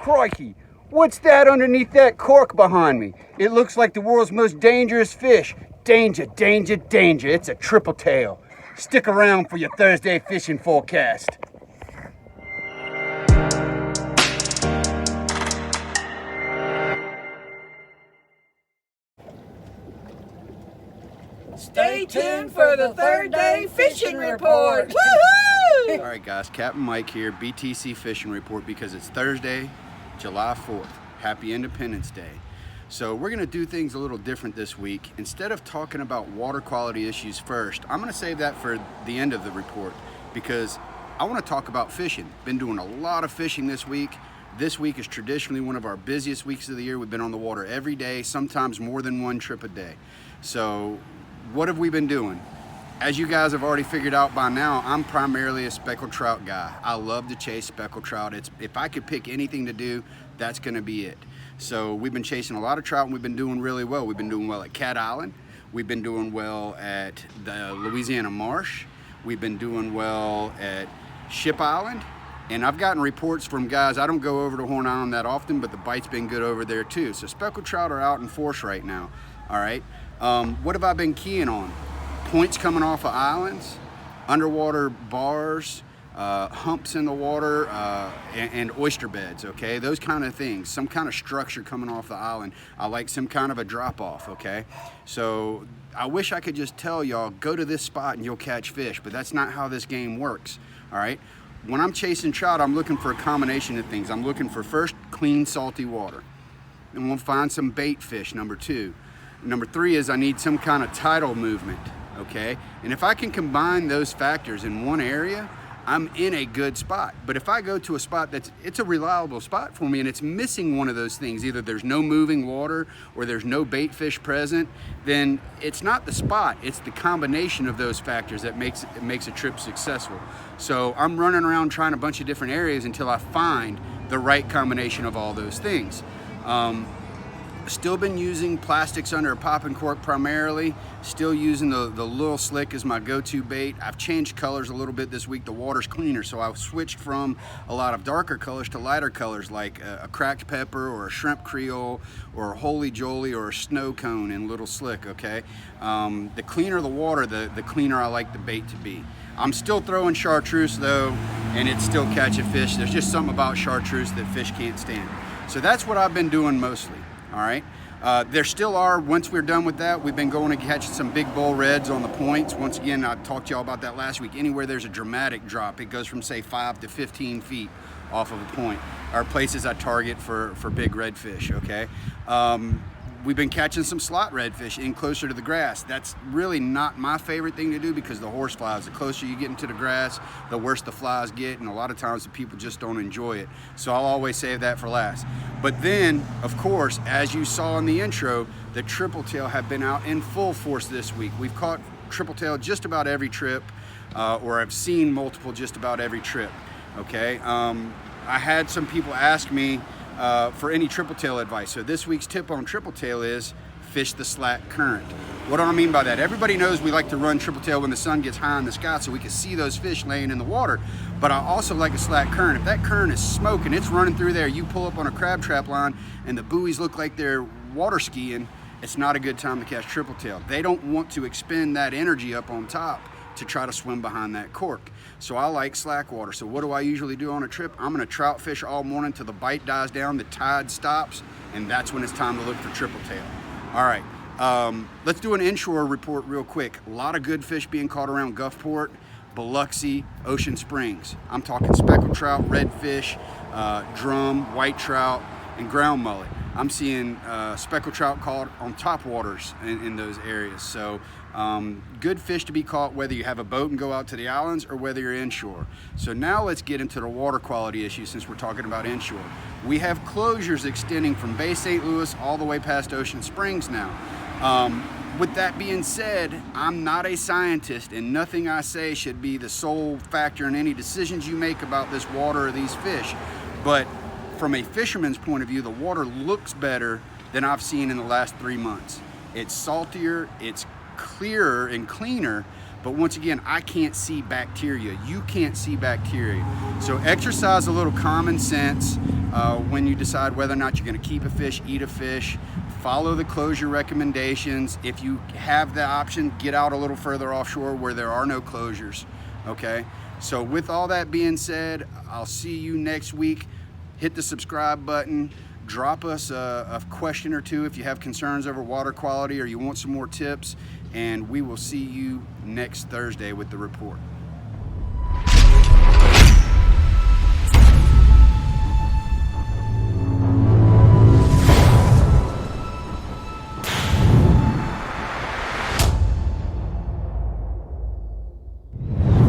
Crikey, what's that underneath that cork behind me? It looks like the world's most dangerous fish. Danger, danger, danger. It's a triple tail. Stick around for your Thursday fishing forecast. Stay tuned for the third day fishing report. Woohoo! All right, guys, Captain Mike here, BTC Fishing Report, because it's Thursday, July 4th. Happy Independence Day. So we're gonna do things a little different this week. Instead of talking about water quality issues first, I'm gonna save that for the end of the report because I wanna talk about fishing. Been doing a lot of fishing this week. This week is traditionally one of our busiest weeks of the year. We've been on the water every day, sometimes more than one trip a day. So what have we been doing? As you guys have already figured out by now, I'm primarily a speckled trout guy. I love to chase speckled trout. If I could pick anything to do, that's gonna be it. So we've been chasing a lot of trout and we've been doing really well. We've been doing well at Cat Island. We've been doing well at the Louisiana Marsh. We've been doing well at Ship Island. And I've gotten reports from guys, I don't go over to Horn Island that often, but the bite's been good over there too. So speckled trout are out in force right now, all right? What have I been keying on? Points coming off of islands, underwater bars, humps in the water, and oyster beds, okay? Those kind of things, some kind of structure coming off the island. I like some kind of a drop off, okay? So I wish I could just tell y'all, go to this spot and you'll catch fish, but that's not how this game works, all right? When I'm chasing trout, I'm looking for a combination of things. I'm looking for first, clean, salty water. And we'll find some bait fish, number 2. Number 3 is I need some kind of tidal movement, okay? And if I can combine those factors in one area, I'm in a good spot. But if I go to a spot it's a reliable spot for me and it's missing one of those things, either there's no moving water or there's no bait fish present, then it's not the spot, it's the combination of those factors that makes a trip successful. So I'm running around trying a bunch of different areas until I find the right combination of all those things. Still been using plastics under a popping cork primarily. Still using the little slick as my go-to bait. I've changed colors a little bit this week. The water's cleaner, so I've switched from a lot of darker colors to lighter colors, like a cracked pepper or a shrimp creole or a holy jolly or a snow cone in little slick, okay? The cleaner the water, the cleaner I like the bait to be. I'm still throwing chartreuse though, and it's still catching fish. There's just something about chartreuse that fish can't stand. So that's what I've been doing mostly. All right, there still are, once we're done with that, we've been going to catch some big bull reds on the points. Once again, I talked to y'all about that last week. Anywhere there's a dramatic drop, it goes from say 5 to 15 feet off of a point, are places I target for big redfish, okay? We've been catching some slot redfish in closer to the grass. That's really not my favorite thing to do because the horse flies, the closer you get into the grass, the worse the flies get, and a lot of times the people just don't enjoy it. So I'll always save that for last. But then, of course, as you saw in the intro, the triple tail have been out in full force this week. We've caught triple tail just about every trip, or I've seen multiple just about every trip, okay? I had some people ask me, for any triple tail advice. So this week's tip on triple tail is fish the slack current. What do I mean by that? Everybody knows we like to run triple tail when the sun gets high in the sky so we can see those fish laying in the water. But I also like a slack current. If that current is smoking, it's running through there, you pull up on a crab trap line and the buoys look like they're water skiing, it's not a good time to catch triple tail. They don't want to expend that energy up on top to try to swim behind that cork. So I like slack water. So what do I usually do on a trip? I'm gonna trout fish all morning till the bite dies down, the tide stops, and that's when it's time to look for triple tail. All right, let's do an inshore report real quick. A lot of good fish being caught around Gulfport, Biloxi, Ocean Springs. I'm talking speckled trout, redfish, drum, white trout, and ground mullet. I'm seeing speckled trout caught on top waters in those areas. So good fish to be caught whether you have a boat and go out to the islands or whether you're inshore. So now let's get into the water quality issue since we're talking about inshore. We have closures extending from Bay St. Louis all the way past Ocean Springs now. With that being said, I'm not a scientist and nothing I say should be the sole factor in any decisions you make about this water or these fish. But from a fisherman's point of view, the water looks better than I've seen in the last 3 months. It's saltier, it's clearer and cleaner, But once again, I can't see bacteria. You can't see bacteria. So exercise a little common sense when you decide whether or not you're going to keep a fish, eat a fish. Follow the closure recommendations. If you have the option, get out a little further offshore where there are no closures, okay? So with all that being said, I'll see you next week. Hit the subscribe button. Drop us a question or two if you have concerns over water quality or you want some more tips, and we will see you next Thursday with the report.